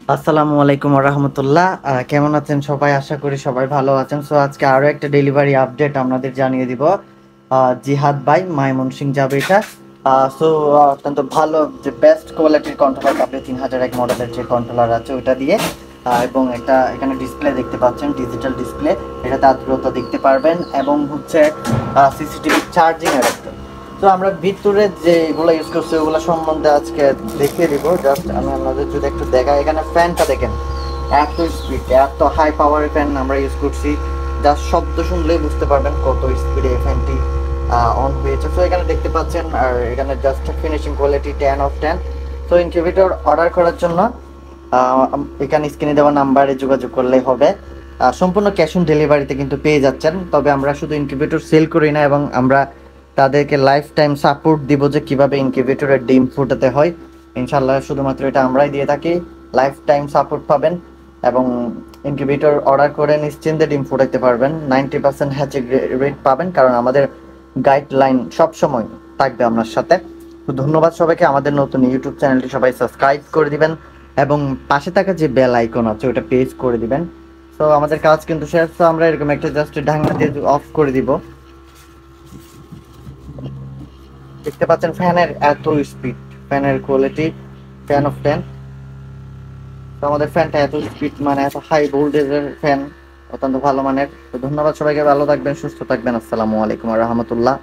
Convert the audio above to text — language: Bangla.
আসসালামু আলাইকুম রাহমাতুল্লাহ। কেমন আছেন সবাই? আশা করি সবাই ভালো আছেন। সো আজকে আরো একটা ডেলিভারি আপডেট আপনাদের জানিয়ে দিব। জিহাদ ভাই ময়মনসিং যাবে এটা। সো অত্যন্ত ভালো যে বেস্ট কোয়ালিটির কন্ট্রোলার পাবে 3001 মডেলের যে কন্ট্রোলার আছে ওটা দিয়ে। এবং একটা এখানে ডিসপ্লে দেখতে পাচ্ছেন, ডিজিটাল ডিসপ্লে। এটাতে আর্দ্রতা দেখতে পারবেন এবং হচ্ছে সিসিটিভি চার্জিং এর একটা। তো আমরা ভিতরে যেগুলো ইউজ করছি ওগুলো সম্বন্ধে আজকে দেখিয়ে দিব। জাস্ট আমি আপনাদের যদি একটু দেখাই, এখানে ফ্যানটা দেখেন, এত স্পিড, এত হাই পাওয়ারের ফ্যান আমরা ইউজ করছি। জাস্ট শব্দ শুনলেই বুঝতে পারবেন কত স্পিডে এই ফ্যানটি অন হয়েছে। তো এখানে দেখতে পাচ্ছেন, আর এখানে জাস্ট ফিনিশিং কোয়ালিটি 10/10। তো ইনকিউবেটর অর্ডার করার জন্য এখানে স্ক্রিনে দেওয়া নাম্বারে যোগাযোগ করলেই হবে। সম্পূর্ণ ক্যাশ অন ডেলিভারিতে কিন্তু পেয়ে যাচ্ছেন। তবে আমরা শুধু ইনকিউবেটর সেল করি না, এবং আমরা তাদেরকে লাইফ টাইম সাপোর্ট দিব যে কিভাবে ইনকিউবেটরের ডিম ফুটাতে হয়। ইনশাল্লাহ শুধুমাত্র এটা আমরাই দিয়ে থাকি। লাইফ টাইম সাপোর্ট পাবেন এবং ইনকিউবেটর অর্ডার করে নিশ্চিন্তে ডিম ফুটাতে পারবেন। 90% হ্যাচিং রেট পাবেন, কারণ আমাদের গাইডলাইন সবসময় থাকবে আপনার সাথে। তো ধন্যবাদ সবাইকে। আমাদের নতুন ইউটিউব চ্যানেলটি সবাই সাবস্ক্রাইব করে দিবেন এবং পাশে থাকা যে বেল আইকন আছে ওটা প্রেস করে দিবেন। তো আমাদের কাজ কিন্তু শেষ। তো আমরা এরকম একটা জাস্ট ঢাকনা দিয়ে অফ করে দিব। দেখতে পাচ্ছেন ফ্যানের এত স্পিড, ফ্যানের কোয়ালিটি 10/10। তো আমাদের ফ্যানটা এত স্পিড, মানে এত হাই ভোল্টেজের ফ্যান, অত্যন্ত ভালো মানের। তো ধন্যবাদ সবাইকে, ভালো থাকবেন, সুস্থ থাকবেন। আসসালামু আলাইকুম রহমতুল্লাহ।